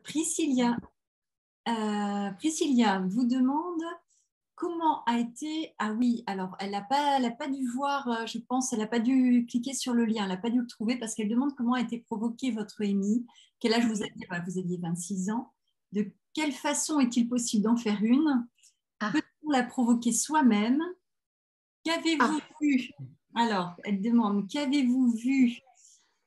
Priscilla, Priscilla vous demande comment a été... Ah oui, alors elle n'a pas dû voir, je pense, elle n'a pas dû cliquer sur le lien, elle n'a pas dû le trouver parce qu'elle demande comment a été provoqué votre EMI, quel âge vous aviez, voilà, vous aviez 26 ans, de quelle façon est-il possible d'en faire une, Ah, peut-on la provoquer soi-même, qu'avez-vous ah, vu? Alors, elle demande, qu'avez-vous vu,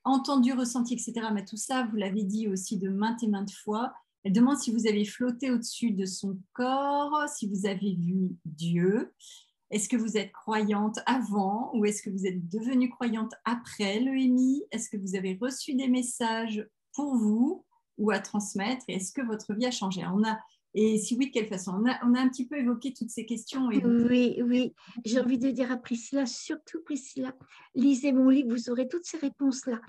entendu, ressenti, etc. Mais tout ça, vous l'avez dit aussi de maintes et maintes fois. Elle demande si vous avez flotté au-dessus de son corps, si vous avez vu Dieu. Est-ce que vous êtes croyante avant ou est-ce que vous êtes devenue croyante après l'EMI? Est-ce que vous avez reçu des messages pour vous ou à transmettre? Et est-ce que votre vie a changé? Et si oui, de quelle façon? On a un petit peu évoqué toutes ces questions. Et... oui, oui. J'ai envie de dire à Priscilla, surtout Priscilla, lisez mon livre, vous aurez toutes ces réponses-là.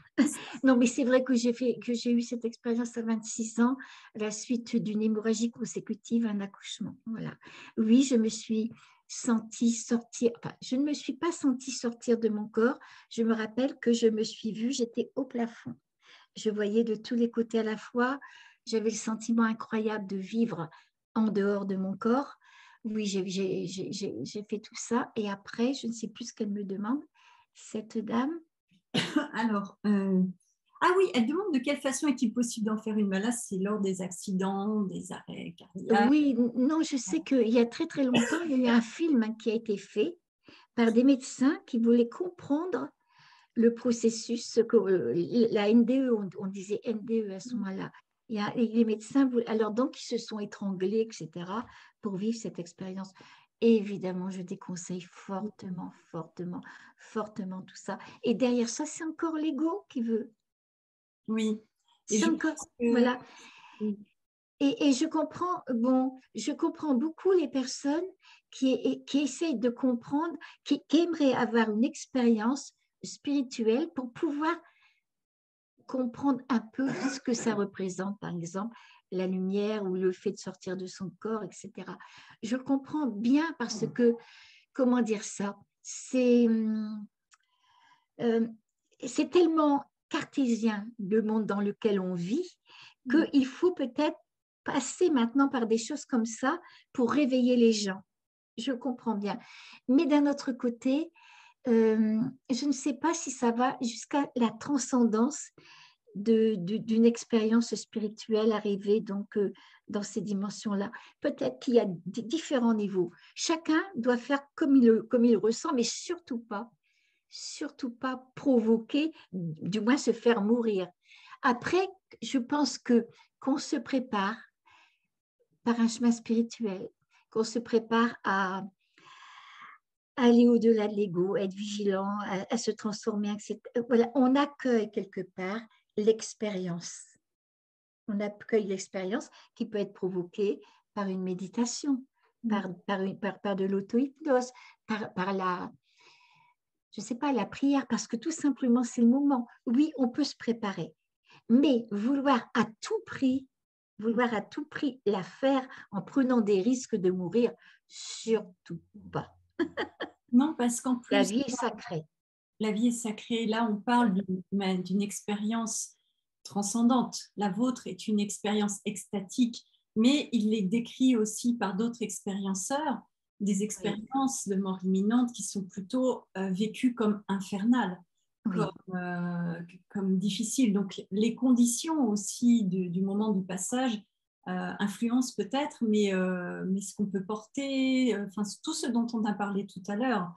Non, mais c'est vrai que j'ai eu cette expérience à 26 ans, à la suite d'une hémorragie consécutive, un accouchement. Voilà. Oui, je me suis sentie sortir, enfin, je ne me suis pas sentie sortir de mon corps. Je me rappelle que je me suis vue, j'étais au plafond. Je voyais de tous les côtés à la fois. J'avais le sentiment incroyable de vivre en dehors de mon corps. Oui, j'ai fait tout ça. Et après, je ne sais plus ce qu'elle me demande. Cette dame, Alors, ah oui, elle demande de quelle façon est-il possible d'en faire une maladie? C'est lors des accidents, des arrêts cardiaques. oui, non, je sais qu'il y a très très longtemps, il y a eu un film qui a été fait par des médecins qui voulaient comprendre le processus, que, la NDE, on disait NDE à ce moment-là. Et les médecins, alors donc, ils se sont étranglés, etc., pour vivre cette expérience. Et évidemment, je déconseille fortement, fortement, fortement tout ça. Et derrière ça, c'est encore l'ego qui veut. Oui. Et C'est je encore, pense que voilà. Et je comprends, bon, je comprends beaucoup les personnes qui essayent de comprendre, qui aimeraient avoir une expérience spirituelle pour pouvoir comprendre un peu ce que ça représente, par exemple, la lumière ou le fait de sortir de son corps, etc. Je comprends bien parce que, comment dire ça, euh, c'est tellement cartésien le monde dans lequel on vit qu'il faut peut-être passer maintenant par des choses comme ça pour réveiller les gens. Je comprends bien. Mais d'un autre côté, je ne sais pas si ça va jusqu'à la transcendance d'une expérience spirituelle arrivée donc dans ces dimensions-là. Peut-être qu'il y a différents niveaux. Chacun doit faire comme il le ressent, mais surtout pas provoquer, du moins se faire mourir. Après, je pense que qu'on se prépare par un chemin spirituel, qu'on se prépare à aller au-delà de l'ego, être vigilant, à se transformer, etc. Voilà, on accueille quelque part l'expérience. On accueille l'expérience qui peut être provoquée par une méditation, par de l'auto-hypnose, par la, je ne sais pas, la prière, parce que tout simplement, c'est le moment. Oui, on peut se préparer, mais vouloir à tout prix la faire en prenant des risques de mourir, surtout pas. non, parce qu'en La plus, vie est sacrée. la vie est sacrée. Là, on parle d'une expérience transcendante. La vôtre est une expérience extatique, mais il est décrit aussi par d'autres expérienceurs, des Oui, expériences de mort imminente qui sont plutôt vécues comme infernales, comme, oui, comme difficiles. Donc, les conditions aussi du moment du passage influencent peut-être, mais ce qu'on peut porter, enfin, tout ce dont on a parlé tout à l'heure,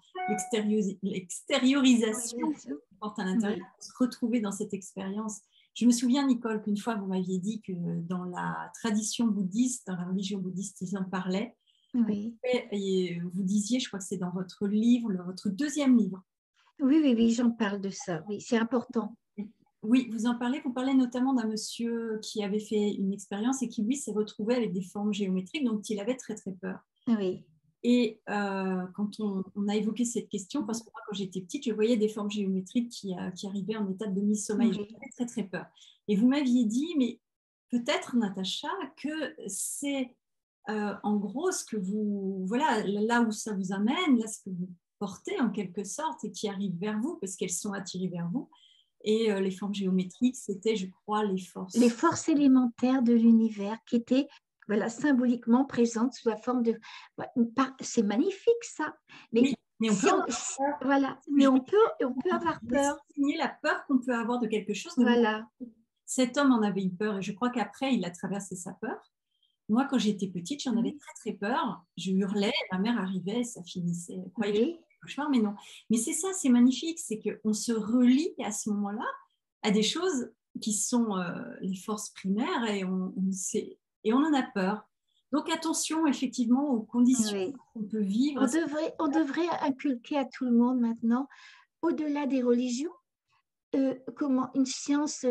l'extériorisation oui, porte à l'intérieur, oui, se retrouver dans cette expérience. Je me souviens, Nicole, qu'une fois, vous m'aviez dit que dans la tradition bouddhiste, dans la religion bouddhiste, ils en parlaient. oui. Et vous disiez, je crois que c'est dans votre livre, votre deuxième livre. Oui, oui, oui, j'en parle de ça. Oui, c'est important. Oui, vous en parlez. Vous parlez notamment d'un monsieur qui avait fait une expérience et qui, lui, s'est retrouvé avec des formes géométriques dont il avait très, très peur. Oui, Et quand on a évoqué cette question, parce que moi, quand j'étais petite, je voyais des formes géométriques qui arrivaient en état de demi-sommeil. oui, J'avais très, très peur. Et vous m'aviez dit, mais peut-être, Natacha, que c'est en gros ce que vous, voilà, là où ça vous amène, là, ce que vous portez en quelque sorte et qui arrive vers vous, parce qu'elles sont attirées vers vous, Et les formes géométriques, c'était, je crois, Les forces élémentaires de l'univers qui étaient voilà, symboliquement présentes sous la forme de... C'est magnifique ça. Mais, oui, mais on si peut on, voilà, mais on peut avoir peur. Dessiner la peur qu'on peut avoir de quelque chose. Voilà. Cet homme en avait eu peur et je crois qu'après, il a traversé sa peur. Moi, quand j'étais petite, j'en avais très, très peur. Je hurlais, ma mère arrivait, ça finissait. Oui. Cauchemar, mais non. Mais c'est ça, c'est magnifique, c'est qu'on se relie à ce moment-là à des choses qui sont les forces primaires et on en a peur. Donc attention effectivement aux conditions qu'on peut vivre. On devrait inculquer à tout le monde maintenant, au-delà des religions, une science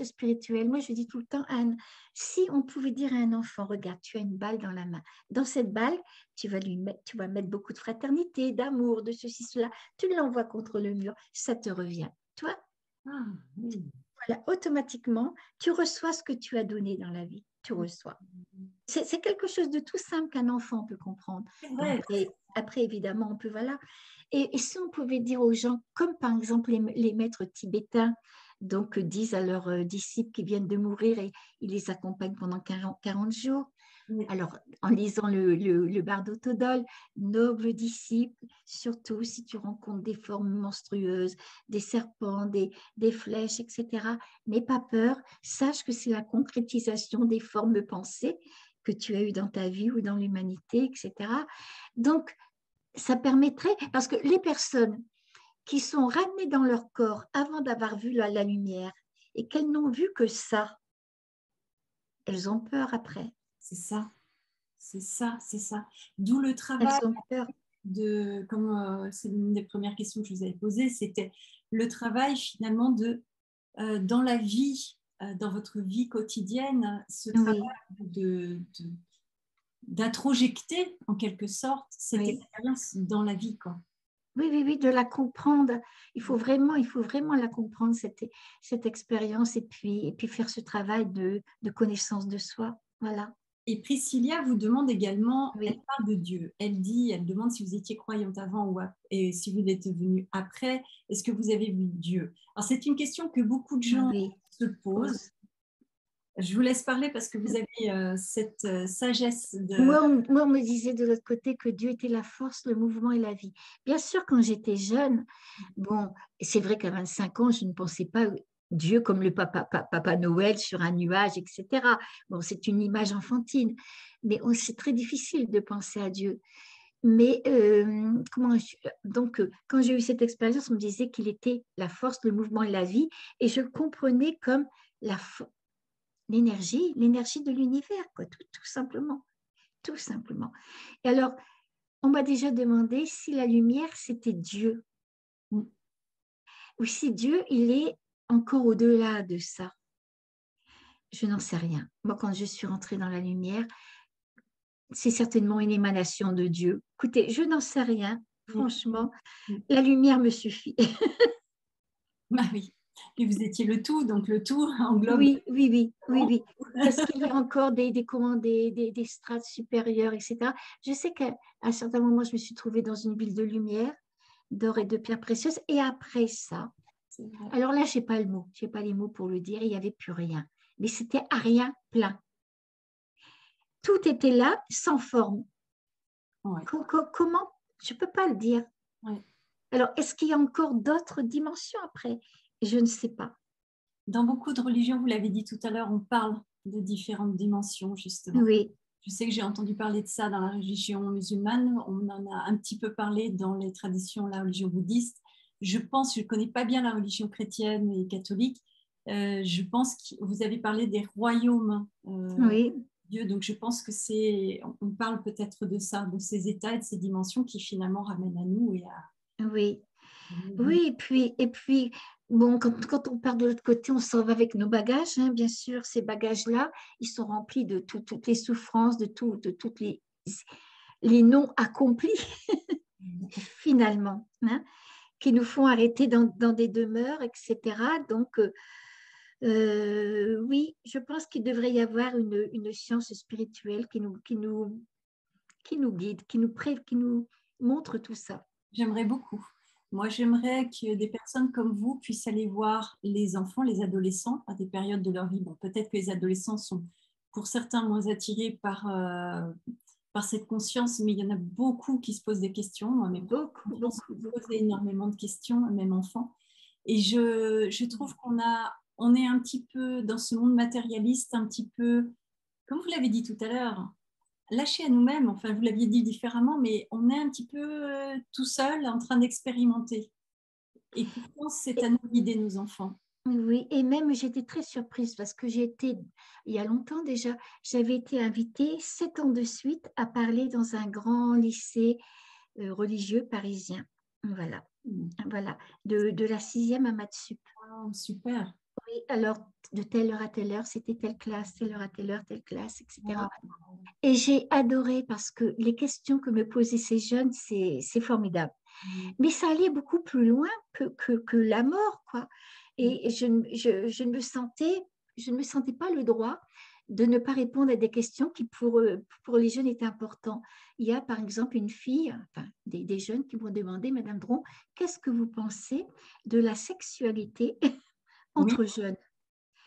spirituelle. Moi, je dis tout le temps, Anne, si on pouvait dire à un enfant, regarde, tu as une balle dans la main. Dans cette balle, tu vas mettre beaucoup de fraternité, d'amour, de ceci, cela. Tu l'envoies contre le mur, ça te revient. Toi, voilà, automatiquement, tu reçois ce que tu as donné dans la vie. Tu reçois. C'est quelque chose de tout simple qu'un enfant peut comprendre. Après, évidemment, on peut, voilà. Et si on pouvait dire aux gens, comme par exemple les maîtres tibétains, donc disent à leurs disciples qui viennent de mourir et ils les accompagnent pendant 40 jours. Alors, en lisant le Bardo Thodol, noble disciple, surtout si tu rencontres des formes monstrueuses, des serpents, des flèches, etc., n'aie pas peur, sache que c'est la concrétisation des formes pensées que tu as eues dans ta vie ou dans l'humanité, etc. Donc, ça permettrait, parce que les personnes qui sont ramenées dans leur corps avant d'avoir vu la lumière et qu'elles n'ont vu que ça, elles ont peur après. C'est ça, c'est ça, c'est ça. D'où le travail comme c'est l'une des premières questions que je vous avais posées, c'était le travail finalement dans la vie, dans votre vie quotidienne, ce travail d'introjecter en quelque sorte cette expérience dans la vie, quoi. Oui, de la comprendre. Il faut vraiment la comprendre, cette expérience, et puis faire ce travail de connaissance de soi. Voilà. Et Priscilla vous demande également, elle parle de Dieu. Elle demande si vous étiez croyante avant et si vous êtes venue après, est-ce que vous avez vu Dieu? Alors c'est une question que beaucoup de gens se posent. Je vous laisse parler parce que vous avez cette sagesse de... Moi, on me disait de l'autre côté que Dieu était la force, le mouvement et la vie. Bien sûr, quand j'étais jeune, bon, c'est vrai qu'à 25 ans, je ne pensais pas Dieu comme le papa Noël sur un nuage, etc. Bon, c'est une image enfantine, mais c'est très difficile de penser à Dieu. Mais quand j'ai eu cette expérience, on me disait qu'il était la force, le mouvement et la vie, et je le comprenais comme l'énergie de l'univers, quoi, tout simplement. Tout simplement. Et alors, on m'a déjà demandé si la lumière, c'était Dieu. Ou si Dieu, il est encore au-delà de ça. Je n'en sais rien. Moi, quand je suis rentrée dans la lumière, c'est certainement une émanation de Dieu. Écoutez, je n'en sais rien. Franchement, la lumière me suffit. Bah oui. Et vous étiez le tout, donc le tout englobe. Oui. Est-ce qu'il y a encore des strates supérieures, etc. Je sais qu'à un certain moment, je me suis trouvée dans une ville de lumière, d'or et de pierres précieuses. Et après ça, alors là, je n'ai pas les mots pour le dire, il n'y avait plus rien. Mais c'était à rien plein. Tout était là, sans forme. Comment? Je ne peux pas le dire. Alors, est-ce qu'il y a encore d'autres dimensions après? Je ne sais pas. Dans beaucoup de religions, vous l'avez dit tout à l'heure, on parle de différentes dimensions, justement. Oui. Je sais que j'ai entendu parler de ça dans la religion musulmane. On en a un petit peu parlé dans les traditions, la religion bouddhiste. Je ne connais pas bien la religion chrétienne et catholique. Je pense que vous avez parlé des royaumes de Dieu. Donc, je pense que on parle peut-être de ça, de ces états et de ces dimensions qui finalement ramènent à nous et à... Oui, et puis bon, quand on part de l'autre côté, on s'en va avec nos bagages, hein, bien sûr. Ces bagages-là, ils sont remplis de toutes les souffrances, de toutes les non accomplis, finalement, hein, qui nous font arrêter dans des demeures, etc. Donc, oui, je pense qu'il devrait y avoir une science spirituelle qui nous guide, qui nous montre tout ça. J'aimerais beaucoup. Moi, j'aimerais que des personnes comme vous puissent aller voir les enfants, les adolescents à des périodes de leur vie. Bon, peut-être que les adolescents sont, pour certains, moins attirés par cette conscience, mais il y en a beaucoup qui se posent des questions. Moi, mes Beaucoup, enfants se beaucoup, posent beaucoup. énormément de questions, même enfants. Et je trouve on est un petit peu dans ce monde matérialiste, un petit peu, comme vous l'avez dit tout à l'heure, lâché à nous-mêmes. Enfin, vous l'aviez dit différemment, mais on est un petit peu tout seul en train d'expérimenter. Et pourtant, c'est à nous de guider nos enfants. Oui, et même j'étais très surprise parce que il y a longtemps déjà, j'avais été invitée 7 ans de suite à parler dans un grand lycée religieux parisien. Voilà, voilà, de la sixième à maths sup. Wow, super. Oui, alors de telle heure à telle heure, c'était telle classe, telle heure à telle heure, telle classe, etc. Wow. Et j'ai adoré parce que les questions que me posaient ces jeunes, c'est formidable. Mais ça allait beaucoup plus loin que la mort, quoi. Et je ne me sentais pas le droit de ne pas répondre à des questions qui, pour les jeunes, étaient importantes. Il y a, par exemple, une fille, enfin, des jeunes qui m'ont demandé, Madame Dron, qu'est-ce que vous pensez de la sexualité Oui. entre jeunes?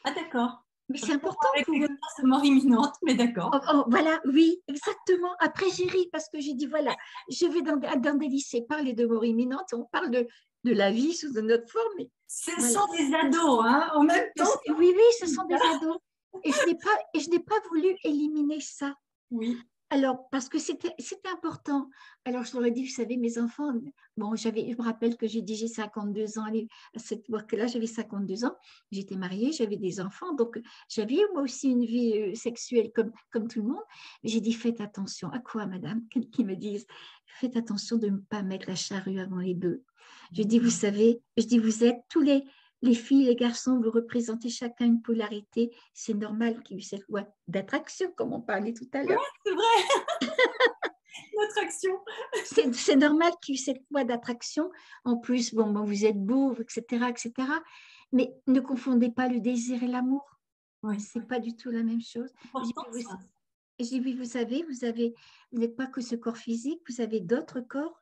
Ah, d'accord. Mais c'est Rien à voir important avec pour eux. l'expérience de mort imminente, mais Oh, d'accord. oh, voilà, oui, exactement. Après, j'ai ri parce que j'ai dit, voilà, je vais dans des lycées parler de mort imminente, on parle de la vie sous une autre forme, mais Ce voilà. sont des ados, hein, en même temps. Oui, oui, ce sont des ados. Et je n'ai pas voulu éliminer ça. Oui. Alors, parce que c'était important. Alors, je leur ai dit, vous savez, mes enfants, bon, je me rappelle que j'ai dit, j'ai 52 ans, à cette époque-là, j'avais 52 ans, j'étais mariée, j'avais des enfants, donc j'avais moi aussi une vie sexuelle comme tout le monde. J'ai dit, faites attention. À quoi, madame? Qui me disent, faites attention de ne pas mettre la charrue avant les bœufs. Je dis, vous savez, je dis, vous êtes tous les filles, les garçons, vous représentez chacun une polarité. C'est normal qu'il y ait cette loi d'attraction, comme on parlait tout à Oui, l'heure. c'est vrai, notre action. C'est normal qu'il y ait cette loi d'attraction. En plus, bon, vous êtes beau, etc., etc. Mais ne confondez pas le désir et l'amour. Oui, C'est pas du tout la même chose. c'est important ça. J'ai dit, vous savez, vous n'êtes pas que ce corps physique, vous avez d'autres corps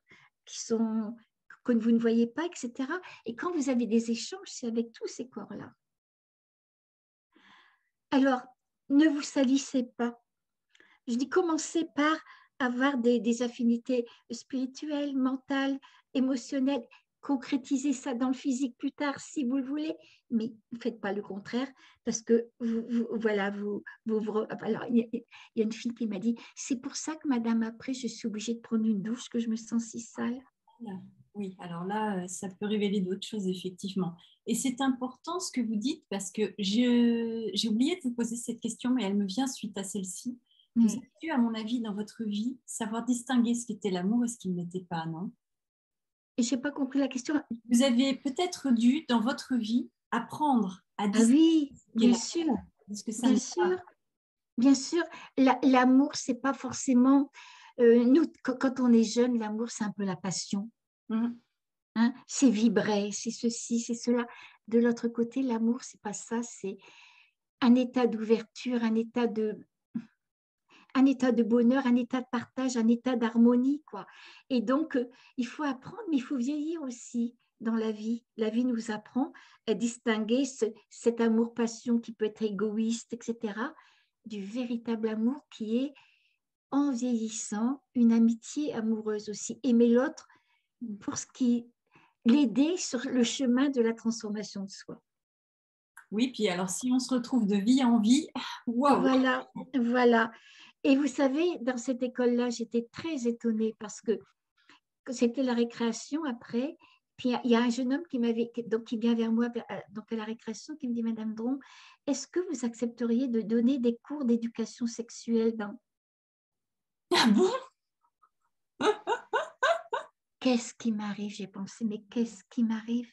que vous ne voyez pas, etc. Et quand vous avez des échanges, c'est avec tous ces corps-là. Alors, ne vous salissez pas. Je dis, commencez par avoir des affinités spirituelles, mentales, émotionnelles. Concrétisez ça dans le physique plus tard si vous le voulez, mais ne faites pas le contraire parce que alors, il y a une fille qui m'a dit, c'est pour ça que madame, après, je suis obligée de prendre une douche, que je me sens si sale. Oui, alors là, ça peut révéler d'autres choses, effectivement. Et c'est important ce que vous dites parce que j'ai oublié de vous poser cette question, mais elle me vient suite à celle-ci. Vous Oui. avez dû, à mon avis, dans votre vie, savoir distinguer ce qui était l'amour et ce qui ne l'était pas, non? Et je n'ai pas compris la question. Vous avez peut-être dû, dans votre vie, apprendre à Ah distinguer oui, ce qu'est bien sûr, l'amour de ce que ça bien n'est pas. sûr, bien sûr. L'amour, c'est pas forcément... nous, quand on est jeune, l'amour, c'est un peu la passion. Mhm. Hein, c'est vibrer, c'est ceci, c'est cela. De l'autre côté, l'amour, c'est pas ça, c'est un état d'ouverture, un état de bonheur, un état de partage, un état d'harmonie, quoi. Et donc, il faut apprendre, mais il faut vieillir aussi dans la vie. La vie nous apprend à distinguer cet amour-passion qui peut être égoïste, etc., du véritable amour qui est, en vieillissant, une amitié amoureuse aussi. Aimer l'autre pour ce qui l'aider sur le chemin de la transformation de soi. Oui, puis alors si on se retrouve de vie en vie, waouh! Voilà, voilà. Et vous savez, dans cette école-là, j'étais très étonnée parce que c'était la récréation après. Puis il y a un jeune homme qui vient vers moi donc à la récréation qui me dit, Madame Dron, est-ce que vous accepteriez de donner des cours d'éducation sexuelle dans... Ah bon? Qu'est-ce qui m'arrive? J'ai pensé, mais qu'est-ce qui m'arrive?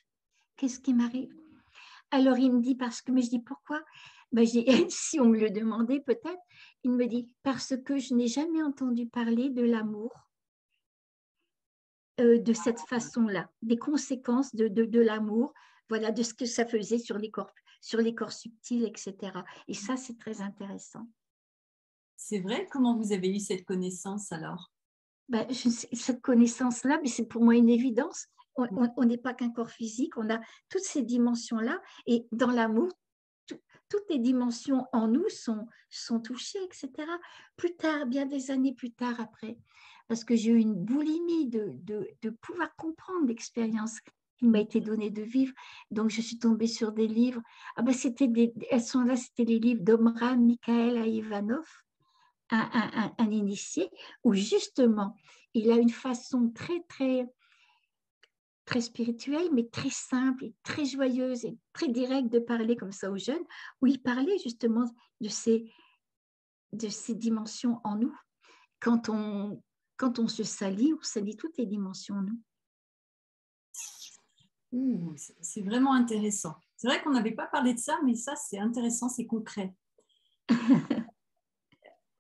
Qu'est-ce qui m'arrive? Alors il me dit, mais je dis pourquoi? Ben, si on me le demandait peut-être, il me dit, parce que je n'ai jamais entendu parler de l'amour de cette façon-là, des conséquences de l'amour, voilà, de ce que ça faisait sur les corps subtils, etc. Et ça, c'est très intéressant. C'est vrai? Comment vous avez eu cette connaissance alors? Ben, cette connaissance-là, mais c'est pour moi une évidence. On n'est pas qu'un corps physique, on a toutes ces dimensions-là. Et dans l'amour, toutes les dimensions en nous sont touchées, etc. Plus tard, bien des années plus tard après, parce que j'ai eu une boulimie de pouvoir comprendre l'expérience qu'il m'a été donnée de vivre. Donc, je suis tombée sur des livres. Elles sont là, c'était les livres d'Omran Mikhaël Ivanov, un initié, où justement, il a une façon très spirituelle, mais très simple et très joyeuse et très directe de parler comme ça aux jeunes, où il parlait justement de ces dimensions en nous. Quand on se salit, on salit toutes les dimensions en nous. C'est vraiment intéressant. C'est vrai qu'on n'avait pas parlé de ça, mais ça, c'est intéressant, c'est concret.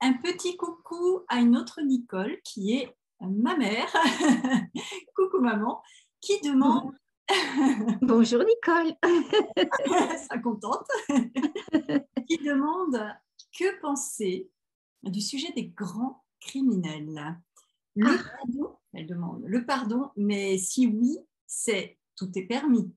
Un petit coucou à une autre Nicole, qui est ma mère. Coucou maman, qui demande... Bonjour Nicole. Ça contente. Qui demande que penser du sujet des grands criminels. Pardon, elle demande le pardon, mais si oui, c'est tout est permis.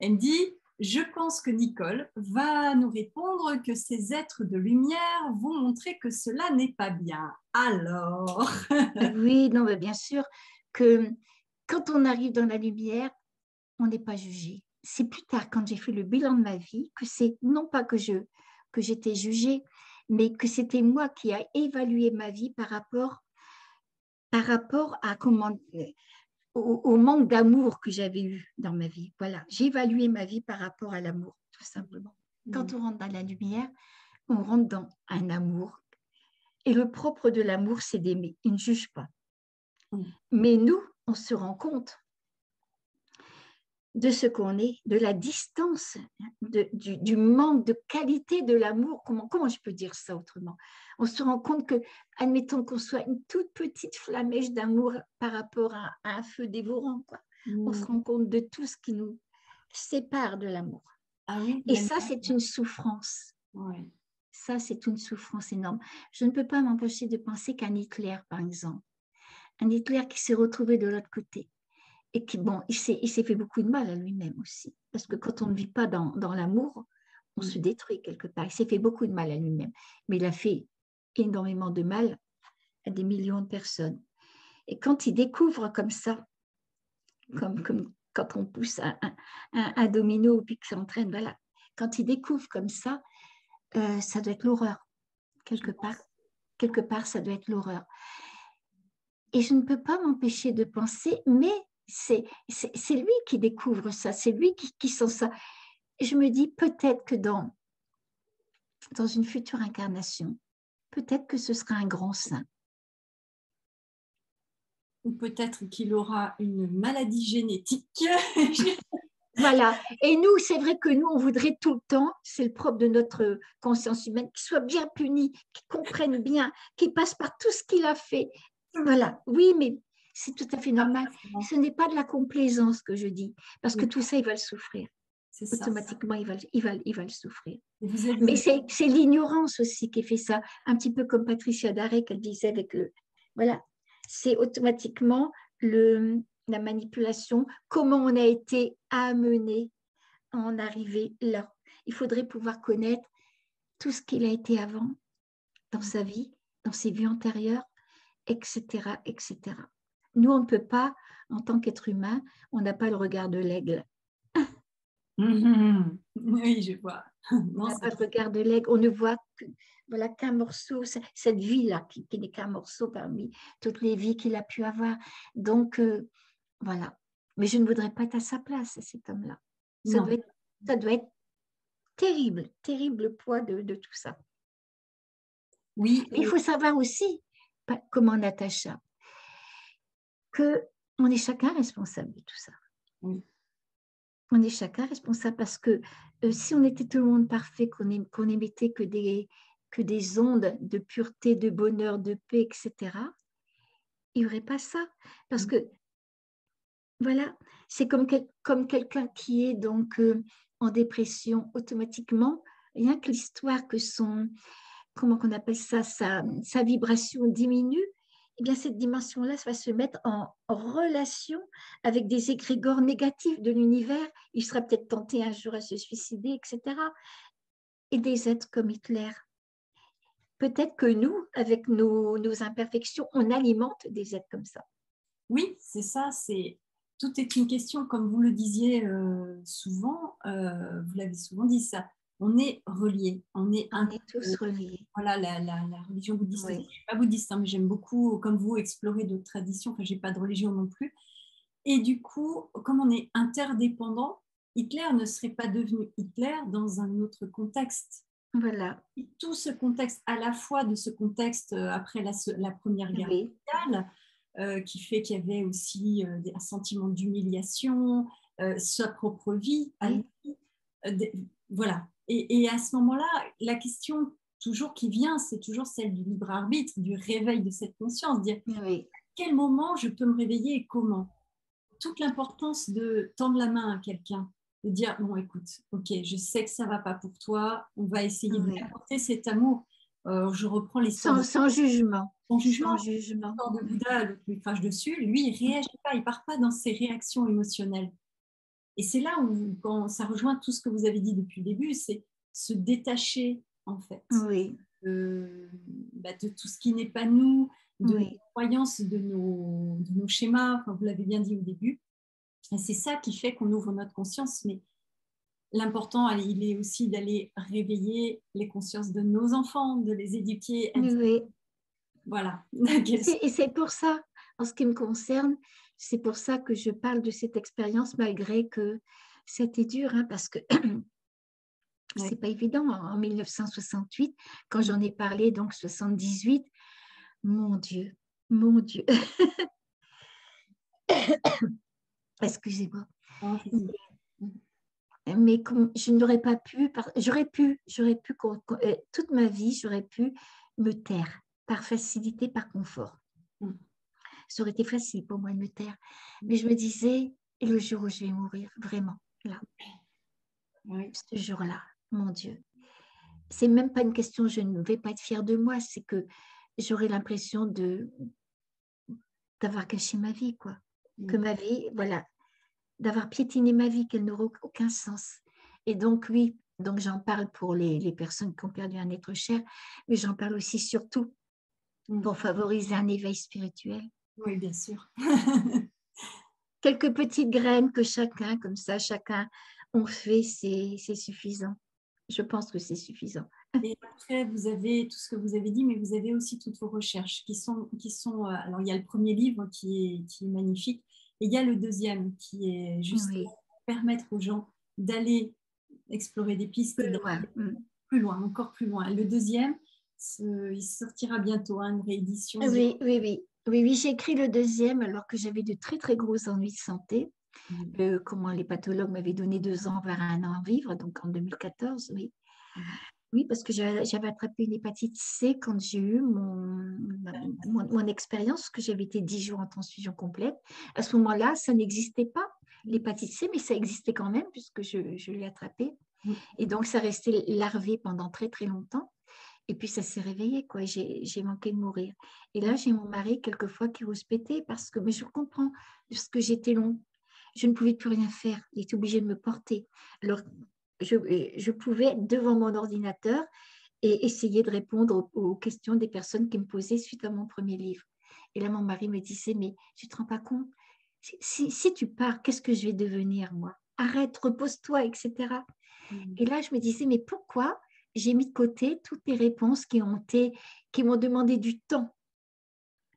Elle me dit, je pense que Nicole va nous répondre que ces êtres de lumière vont montrer que cela n'est pas bien. Alors oui, non, mais bien sûr que quand on arrive dans la lumière, on n'est pas jugé. C'est plus tard, quand j'ai fait le bilan de ma vie, que c'est non pas que j'étais jugée, mais que c'était moi qui a évalué ma vie par rapport à au manque d'amour que j'avais eu dans ma vie. Voilà, j'ai évalué ma vie par rapport à l'amour, tout simplement. Quand on rentre dans la lumière, on rentre dans un amour. Et le propre de l'amour, c'est d'aimer. Il ne juge pas. Mais nous, on se rend compte de ce qu'on est, de la distance, du manque de qualité de l'amour. Comment je peux dire ça autrement? On se rend compte que, admettons qu'on soit une toute petite flamèche d'amour par rapport à un feu dévorant, quoi. On se rend compte de tout ce qui nous sépare de l'amour. Ah oui, et ça, c'est une souffrance. Ouais. Ça, c'est une souffrance énorme. Je ne peux pas m'empêcher de penser qu'un Hitler, par exemple, un Hitler qui s'est retrouvé de l'autre côté, et qui, bon, il s'est fait beaucoup de mal à lui-même aussi. Parce que quand on ne vit pas dans l'amour, on se détruit quelque part. Il s'est fait beaucoup de mal à lui-même. Mais il a fait énormément de mal à des millions de personnes. Et quand il découvre comme ça, comme quand on pousse un domino puis que ça entraîne, voilà. Quand il découvre comme ça doit être l'horreur. Quelque part, ça doit être l'horreur. Et je ne peux pas m'empêcher de penser, mais c'est lui qui découvre ça, c'est lui qui sent ça. Et je me dis peut-être que dans une future incarnation, peut-être que ce sera un grand saint. Ou peut-être qu'il aura une maladie génétique. Voilà. Et nous, c'est vrai que nous, on voudrait tout le temps, c'est le propre de notre conscience humaine, qu'il soit bien puni, qu'il comprenne bien, qu'il passe par tout ce qu'il a fait. Voilà. Oui, mais c'est tout à fait normal. Ce n'est pas de la complaisance que je dis, parce que tout ça, il va le souffrir. Automatiquement, il va le souffrir. Mais c'est l'ignorance aussi qui fait ça, un petit peu comme Patricia Daré qu'elle disait avec le... Voilà, c'est automatiquement la manipulation, comment on a été amené à en arriver là. Il faudrait pouvoir connaître tout ce qu'il a été avant, dans sa vie, dans ses vies antérieures, etc., etc. Nous, on ne peut pas, en tant qu'être humain, on n'a pas le regard de l'aigle. Oui, je vois. On n'a pas de regard de l'aigle, on ne voit qu'un morceau, cette vie-là, qui n'est qu'un morceau parmi toutes les vies qu'il a pu avoir. Donc, voilà. Mais je ne voudrais pas être à sa place, cet homme-là. Ça doit être terrible, terrible le poids de tout ça. Oui. Mais il faut savoir aussi, comme Natacha, qu'on est chacun responsable de tout ça. Oui. On est chacun responsable parce que si on était tout le monde parfait, qu'on émettait que des ondes de pureté, de bonheur, de paix, etc., il n'y aurait pas ça. Parce que, voilà, c'est comme quelqu'un qui est donc en dépression automatiquement, rien que l'histoire que comment on appelle ça, sa vibration diminue, eh bien, cette dimension-là va se mettre en relation avec des égrégores négatifs de l'univers. Il sera peut-être tenté un jour à se suicider, etc. Et des êtres comme Hitler. Peut-être que nous, avec nos imperfections, on alimente des êtres comme ça. Oui, c'est ça. Tout est une question, comme vous le disiez souvent, vous l'avez souvent dit ça. On est reliés, On est tous reliés. Voilà, la religion bouddhiste. Oui. Je ne suis pas bouddhiste, hein, mais j'aime beaucoup, comme vous, explorer d'autres traditions. Enfin, je n'ai pas de religion non plus. Et du coup, comme on est interdépendants, Hitler ne serait pas devenu Hitler dans un autre contexte. Voilà. Et tout ce contexte, à la fois de ce contexte après la Première Guerre mondiale, qui fait qu'il y avait aussi un sentiment d'humiliation, sa propre vie, voilà. Et à ce moment-là, la question toujours qui vient, c'est toujours celle du libre arbitre, du réveil de cette conscience, dire à quel moment je peux me réveiller et comment. Toute l'importance de tendre la main à quelqu'un, de dire bon écoute, ok, je sais que ça va pas pour toi, on va essayer de lui apporter cet amour. Je reprends l'histoire sans jugement. Sans jugement. Sans jugement. L'histoire de Bouddha, l'autre lui crache dessus, lui il réagit pas, il part pas dans ses réactions émotionnelles. Et c'est là où quand ça rejoint tout ce que vous avez dit depuis le début, c'est se détacher en fait de tout ce qui n'est pas nous, de nos croyances, de nos schémas, enfin, vous l'avez bien dit au début. Et c'est ça qui fait qu'on ouvre notre conscience. Mais l'important, il est aussi d'aller réveiller les consciences de nos enfants, de les éduquer. Voilà. Et c'est pour ça, en ce qui me concerne, c'est pour ça que je parle de cette expérience, malgré que c'était dur, hein, parce que c'est pas évident. En 1968, quand j'en ai parlé, donc 78, mon Dieu. Excusez-moi. Mais je n'aurais pas pu, j'aurais pu, toute ma vie, j'aurais pu me taire par facilité, par confort. Ça aurait été facile pour moi de me taire. Mais je me disais, et le jour où je vais mourir, vraiment, là, ce jour-là, mon Dieu. C'est même pas une question, je ne vais pas être fière de moi, c'est que j'aurais l'impression d'avoir gâché ma vie, quoi. Que ma vie, voilà, d'avoir piétiné ma vie, qu'elle n'aurait aucun sens. Et donc, oui, donc j'en parle pour les personnes qui ont perdu un être cher, mais j'en parle aussi surtout pour favoriser un éveil spirituel. Oui, bien sûr. Quelques petites graines que chacun, comme ça, chacun ont fait, c'est suffisant. Je pense que c'est suffisant. Et après, vous avez tout ce que vous avez dit, mais vous avez aussi toutes vos recherches qui sont alors, il y a le premier livre qui est magnifique, et il y a le deuxième qui est juste pour permettre aux gens d'aller explorer des pistes plus loin, encore plus loin. Le deuxième, il sortira bientôt, une réédition. Oui, j'ai écrit le deuxième alors que j'avais de très, très gros ennuis de santé. Comment les pathologues m'avaient donné 2 ans vers 1 an à vivre, donc en 2014, oui. Oui, parce que j'avais attrapé une hépatite C quand j'ai eu mon expérience, que j'avais été 10 jours en transfusion complète. À ce moment-là, ça n'existait pas, l'hépatite C, mais ça existait quand même puisque je l'ai attrapée. Et donc, ça restait larvé pendant très, très longtemps. Et puis, ça s'est réveillé, quoi. J'ai manqué de mourir. Et là, j'ai mon mari, quelquefois, qui ose péter parce que, mais je comprends, parce que j'étais long. Je ne pouvais plus rien faire. Il était obligé de me porter. Alors, je pouvais être devant mon ordinateur et essayer de répondre aux questions des personnes qui me posaient suite à mon premier livre. Et là, mon mari me disait, mais tu ne te rends pas compte, si tu pars, qu'est-ce que je vais devenir, moi? Arrête, repose-toi, etc. Et là, je me disais, mais pourquoi j'ai mis de côté toutes les réponses qui m'ont demandé du temps,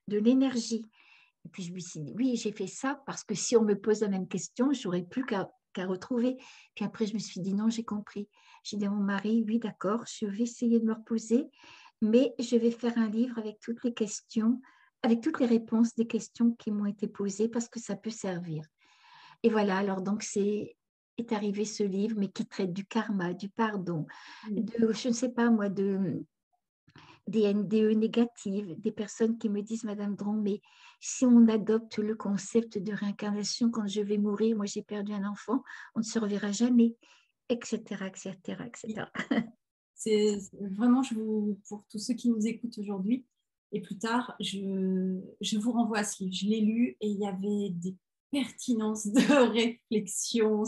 de l'énergie? Et puis, je me suis dit, oui, j'ai fait ça parce que si on me pose la même question, je n'aurais plus qu'à retrouver. Puis après, je me suis dit, non, j'ai compris. J'ai dit à mon mari, oui, d'accord, je vais essayer de me reposer, mais je vais faire un livre avec toutes les questions, avec toutes les réponses des questions qui m'ont été posées parce que ça peut servir. Et voilà, alors donc est arrivé ce livre, mais qui traite du karma, du pardon, je ne sais pas moi, des NDE négatives, des personnes qui me disent, Madame Dron, mais si on adopte le concept de réincarnation, quand je vais mourir, moi j'ai perdu un enfant, on ne se reverra jamais, etc., etc., etc. C'est vraiment, pour tous ceux qui nous écoutent aujourd'hui, Et plus tard, je vous renvoie à ce livre. Je l'ai lu et il y avait des pertinences de réflexion.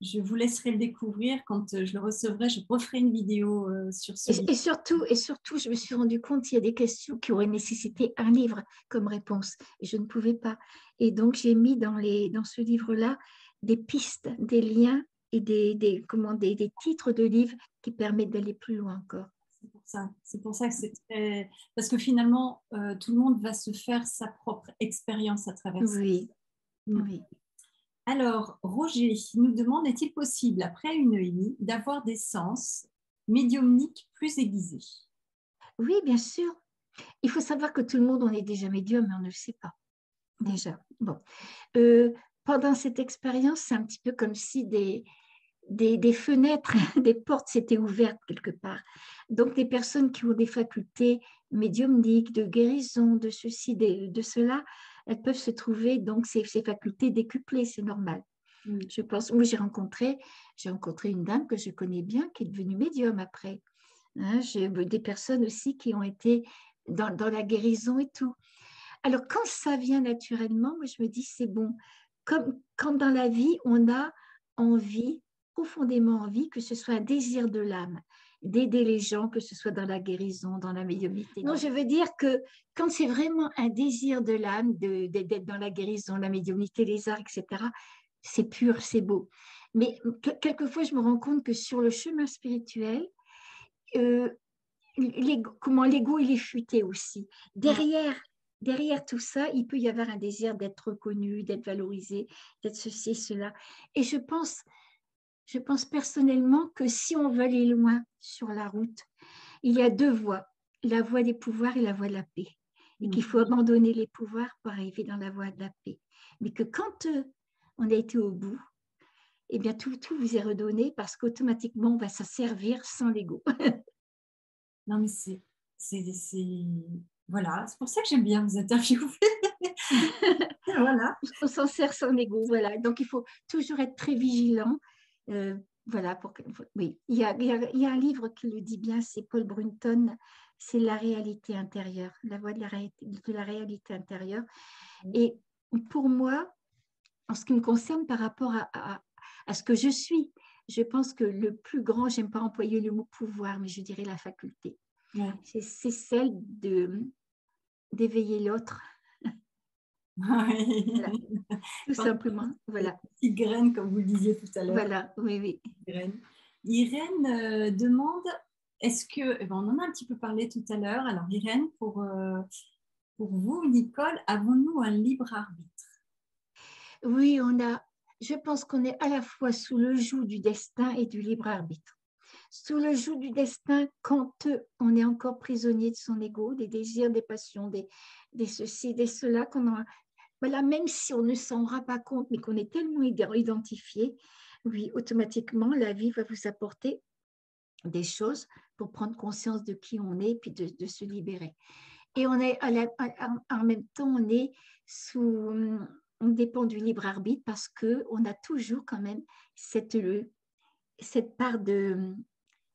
Je vous laisserai le découvrir. Quand je le recevrai, je referai une vidéo sur ce livre. Et surtout, je me suis rendu compte qu'il y a des questions qui auraient nécessité un livre comme réponse. Et je ne pouvais pas. Et donc, j'ai mis dans ce livre-là des pistes, des liens et des titres de livres qui permettent d'aller plus loin encore. C'est pour ça que c'est très... Parce que finalement, tout le monde va se faire sa propre expérience à travers ça. Oui, oui. Alors, Roger nous demande, est-il possible, après une EMI, d'avoir des sens médiumniques plus aiguisés? Oui, bien sûr. Il faut savoir que tout le monde, on est déjà médium, mais on ne le sait pas. Déjà. Bon. Pendant cette expérience, c'est un petit peu comme si des fenêtres, des portes s'étaient ouvertes quelque part. Donc, des personnes qui ont des facultés médiumniques, de guérison, de ceci, de cela, elles peuvent se trouver, donc, ces facultés décuplées, c'est normal. Je pense, moi, j'ai rencontré une dame que je connais bien qui est devenue médium après. Hein, j'ai des personnes aussi qui ont été dans la guérison et tout. Alors, quand ça vient naturellement, moi, je me dis, c'est bon. Comme quand dans la vie, on a envie, profondément envie, que ce soit un désir de l'âme, d'aider les gens, que ce soit dans la guérison, dans la médiumnité. Non, je veux dire que quand c'est vraiment un désir de l'âme, d'être dans la guérison, la médiumnité, les arts, etc., c'est pur, c'est beau. Mais quelquefois, je me rends compte que sur le chemin spirituel, l'ego, il est futé aussi. Derrière tout ça, il peut y avoir un désir d'être reconnu, d'être valorisé, d'être ceci, cela. Et je pense personnellement que si on veut aller loin sur la route, il y a deux voies, la voie des pouvoirs et la voie de la paix. Et qu'il faut abandonner les pouvoirs pour arriver dans la voie de la paix. Mais que quand on a été au bout, eh bien tout vous est redonné parce qu'automatiquement, on va s'en servir sans l'ego. Non, mais voilà, c'est pour ça que j'aime bien vous interviewer. Voilà. On s'en sert sans ego, voilà. Donc, il faut toujours être très vigilant. Voilà, oui. Il y a un livre qui le dit bien, c'est Paul Brunton, c'est La réalité intérieure, la voie de la réalité intérieure. Et pour moi, en ce qui me concerne par rapport à ce que je suis, je pense que le plus grand, j'aime pas employer le mot pouvoir, mais je dirais la faculté. Ouais. C'est celle d'éveiller l'autre. Voilà. Tout simplement. Voilà. Petite graine, comme vous le disiez tout à l'heure. Voilà, oui. Irène demande, est-ce que, on en a un petit peu parlé tout à l'heure, alors Irène, pour vous, Nicole, avons-nous un libre arbitre? Oui, je pense qu'on est à la fois sous le joug du destin et du libre arbitre. Sous le joug du destin, quand on est encore prisonnier de son ego, des désirs, des passions, des ceci, des cela, voilà, même si on ne s'en rend pas compte, mais qu'on est tellement identifié, oui, automatiquement, la vie va vous apporter des choses pour prendre conscience de qui on est, puis de se libérer. Et on est en même temps, on dépend du libre arbitre parce qu'on a toujours quand même cette part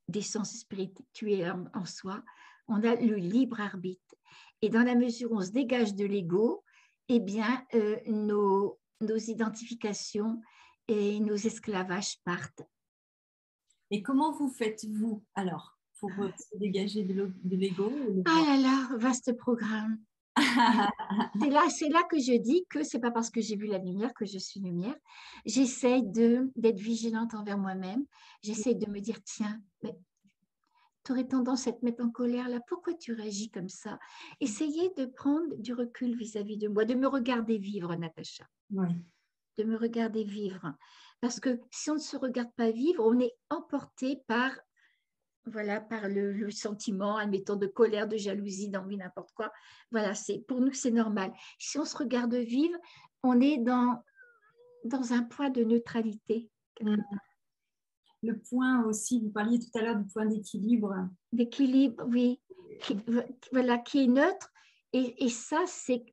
d'essence spirituelle en soi. On a le libre arbitre. Et dans la mesure où on se dégage de l'ego, eh bien, nos identifications et nos esclavages partent. Et comment vous faites-vous alors pour se dégager de l'ego? Ah là là, vaste programme. C'est là que je dis que c'est pas parce que j'ai vu la lumière que je suis lumière. J'essaie d'être vigilante envers moi-même. J'essaie de me dire, tiens, mais tu aurais tendance à te mettre en colère là. Pourquoi tu réagis comme ça? Essayez de prendre du recul vis-à-vis de moi, de me regarder vivre, Natacha. Oui. De me regarder vivre. Parce que si on ne se regarde pas vivre, on est emporté par le sentiment, admettons, de colère, de jalousie, d'envie, n'importe quoi. Voilà, pour nous, c'est normal. Si on se regarde vivre, on est dans un point de neutralité. Le point aussi, vous parliez tout à l'heure du point d'équilibre. D'équilibre, oui. Qui est neutre. Et ça, c'est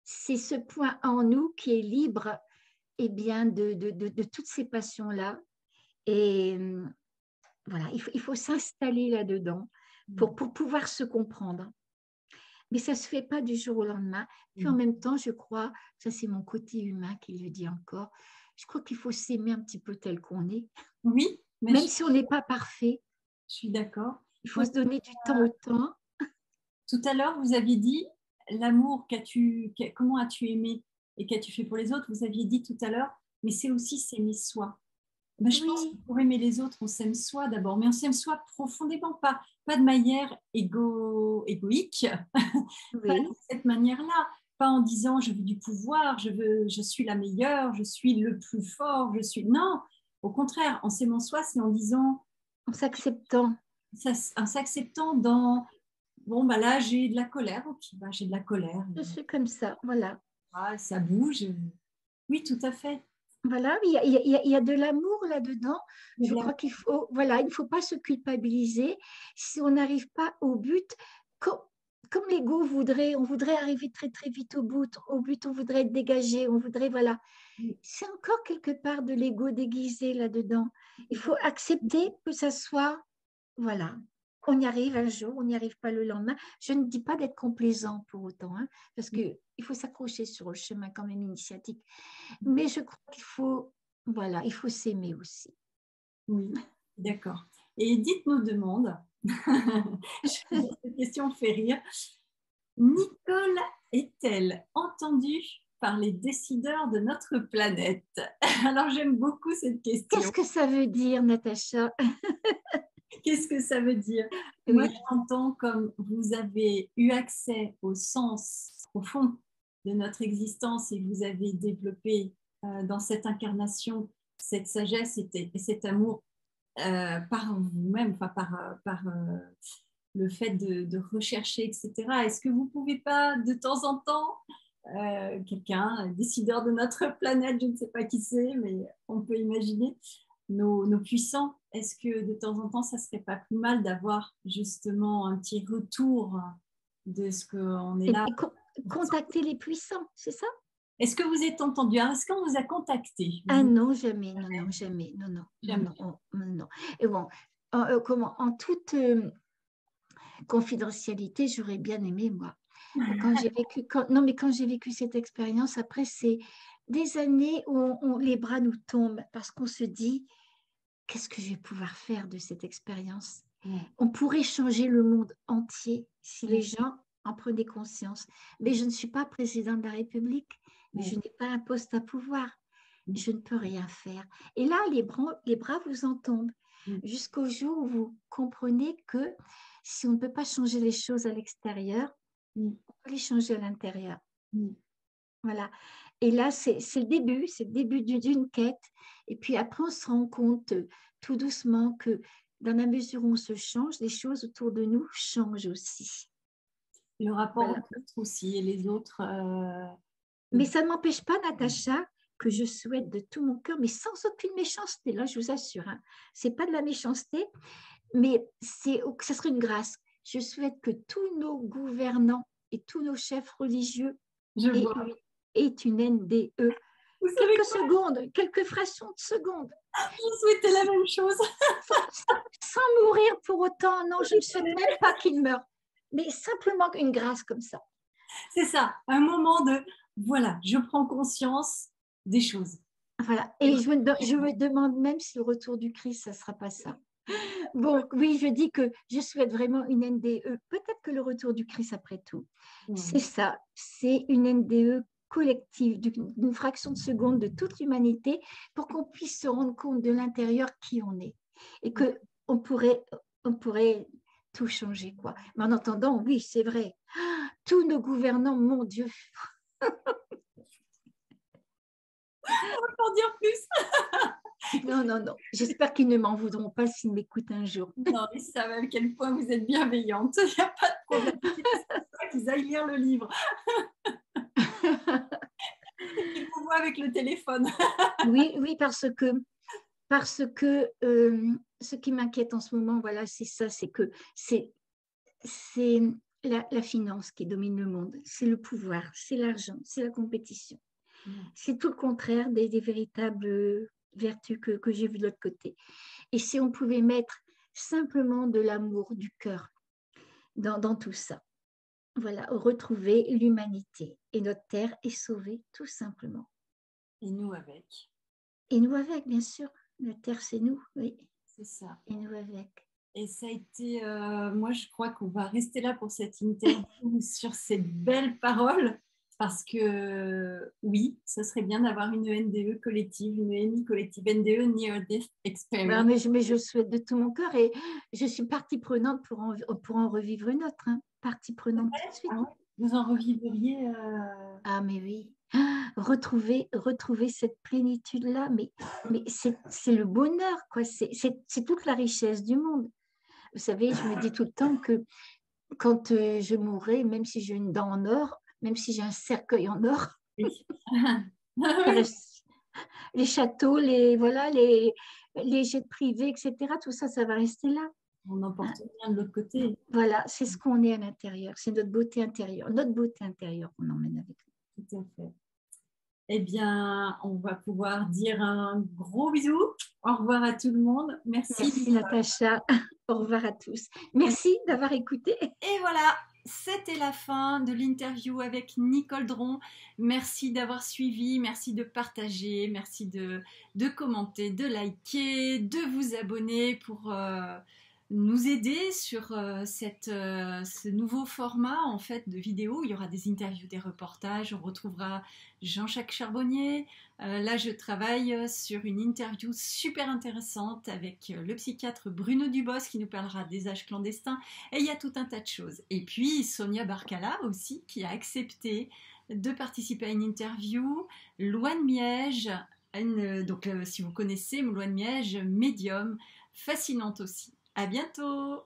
ce point en nous qui est libre bien, de toutes ces passions-là. Et voilà, il faut s'installer là-dedans pour pouvoir se comprendre. Mais ça ne se fait pas du jour au lendemain. Puis en même temps, je crois, ça c'est mon côté humain qui le dit encore, je crois qu'il faut s'aimer un petit peu tel qu'on est. Oui, mais Même si on n'est pas parfait, je suis d'accord. il faut se donner du temps au temps. Tout à l'heure, vous aviez dit l'amour, comment as-tu aimé et qu'as-tu fait pour les autres? Vous aviez dit tout à l'heure, mais c'est aussi s'aimer soi. Ben, je pense que Oui, pour aimer les autres, on s'aime soi d'abord, mais on s'aime soi profondément, pas de manière égoïque, pas de oui, cette manière-là, pas en disant je veux du pouvoir, je suis la meilleure, je suis le plus fort, je suis. Non, au contraire, en s'aimant soi, c'est en disant, en s'acceptant. en s'acceptant dans bon, bah là, j'ai de la colère, ok, bah, j'ai de la colère, Je suis comme ça, voilà. ah, ça bouge. Oui, tout à fait. Voilà, il y a de l'amour là-dedans. Je crois qu'il faut, voilà, il ne faut pas se culpabiliser. Si on n'arrive pas au but, comme, comme l'ego voudrait, on voudrait arriver très très vite au but, on voudrait être dégagé, on voudrait, voilà. C'est encore quelque part de l'ego déguisé là-dedans. Il faut accepter que ça soit, voilà, on y arrive un jour, on n'y arrive pas le lendemain. Je ne dis pas d'être complaisant pour autant, hein, parce qu'il faut s'accrocher sur le chemin quand même initiatique. Mais je crois qu'il faut, voilà, il faut s'aimer aussi. Oui, d'accord. Et dites nos demandes. Cette question me fait rire. Nicole est-elle entendue par les décideurs de notre planète? Alors j'aime beaucoup cette Qu'est-ce question. que ça veut dire, Natacha? Qu'est-ce que ça veut dire? Moi, Oui, j'entends comme vous avez eu accès au sens profond de notre existence et vous avez développé dans cette incarnation cette sagesse et cet amour par vous-même, enfin, par le fait de rechercher, etc. Est-ce que vous ne pouvez pas, de temps en temps, quelqu'un, un décideur de notre planète, je ne sais pas qui c'est, mais on peut imaginer, nos puissants, est-ce que de temps en temps, ça ne serait pas plus mal d'avoir justement un petit retour de ce qu'on est là? et contacter les puissants, c'est ça? Est-ce que vous êtes entendu? Est-ce qu'on vous a contacté? Ah non, jamais, non, non, jamais, non, non, non, Jamais. non, non. Et bon, en toute confidentialité, j'aurais bien aimé, moi, quand j'ai vécu, non, mais quand j'ai vécu cette expérience, après, c'est des années où les bras nous tombent parce qu'on se dit, qu'est-ce que je vais pouvoir faire de cette expérience? On pourrait changer le monde entier si les gens en prenaient conscience. Mais je ne suis pas président de la République, mais je n'ai pas un poste à pouvoir. Je ne peux rien faire. Et là, les bras vous en tombent jusqu'au jour où vous comprenez que si on ne peut pas changer les choses à l'extérieur, on peut les changer à l'intérieur. Voilà. Et là, c'est le début d'une quête. Et puis après, on se rend compte tout doucement que dans la mesure où on se change, les choses autour de nous changent aussi. Le rapport Voilà. aux autres aussi, et les autres. Mais ça ne m'empêche pas, Natacha, que je souhaite de tout mon cœur, mais sans aucune méchanceté, là, je vous assure. Hein. Ce n'est pas de la méchanceté, mais ça serait une grâce. Je souhaite que tous nos gouvernants et tous nos chefs religieux Je aient, vois. aient une NDE. Vous savez Quelques quoi? secondes, quelques fractions de secondes, Je souhaitais la même chose. sans mourir pour autant. Non, je ne souhaite même pas qu'il meure, mais simplement une grâce comme ça. C'est ça, un moment de voilà, je prends conscience des choses. Voilà. Et je me demande même si le retour du Christ, ça ne sera pas ça. Bon, oui, je dis que je souhaite vraiment une NDE. Peut-être que le retour du Christ, après tout, c'est ça. C'est une NDE collective, d'une fraction de seconde de toute l'humanité pour qu'on puisse se rendre compte de l'intérieur qui on est. Et qu'on pourrait tout changer, quoi. Mais en entendant, oui, c'est vrai. Tous nos gouvernants, mon Dieu. Pour dire plus. Non, non, non. J'espère qu'ils ne m'en voudront pas s'ils m'écoutent un jour. Non, ils savent à quel point vous êtes bienveillante. Il n'y a pas de problème. C'est ça qu'ils aillent lire le livre. Ils vous voient avec le téléphone. Oui, oui, parce que ce qui m'inquiète en ce moment, voilà, c'est ça, c'est que c'est la finance qui domine le monde, c'est le pouvoir, c'est l'argent, c'est la compétition. C'est tout le contraire des véritables vertus que j'ai vues de l'autre côté. Et si on pouvait mettre simplement de l'amour, du cœur dans tout ça, Voilà, retrouver l'humanité. Et notre terre est sauvée, tout simplement. Et nous avec. Et nous avec, bien sûr. La terre, c'est nous, oui. C'est ça. Et nous avec. Et ça a été, moi je crois qu'on va rester là pour cette interview sur ces belles paroles, parce que oui, ce serait bien d'avoir une NDE collective, une ENI collective, NDE Near Death Ben, Experience. mais je le souhaite de tout mon cœur et je suis partie prenante pour en revivre une autre. Hein. Partie prenante tout de suite. Ah ouais, vous en revivriez Ah, mais oui. Retrouver cette plénitude-là, mais c'est le bonheur, quoi. C'est toute la richesse du monde. Vous savez, je me dis tout le temps que quand je mourrai, même si j'ai une dent en or, même si j'ai un cercueil en or, oui. ça reste- les châteaux, voilà, les jets privés, etc., tout ça, ça va rester là. On n'emporte rien de l'autre côté. Voilà, c'est ce qu'on est à l'intérieur. C'est notre beauté intérieure. Notre beauté intérieure qu'on emmène avec nous. Tout à fait. Eh bien, on va pouvoir dire un gros bisou. Au revoir à tout le monde. Merci. Merci Natacha. Au revoir à tous. Merci d'avoir écouté. Et voilà, c'était la fin de l'interview avec Nicole Dron. Merci d'avoir suivi, merci de partager, merci de commenter, de liker, de vous abonner pour nous aider sur ce nouveau format en fait de vidéo. Il y aura des interviews, des reportages, on retrouvera Jean-Jacques Charbonnier. Là, je travaille sur une interview super intéressante avec le psychiatre Bruno Dubos qui nous parlera des âges clandestins. Et il y a tout un tas de choses. Et puis Sonia Barcala aussi qui a accepté de participer à une interview. Louane Miège, donc si vous connaissez Louane Miège, médium, fascinante aussi. À bientôt!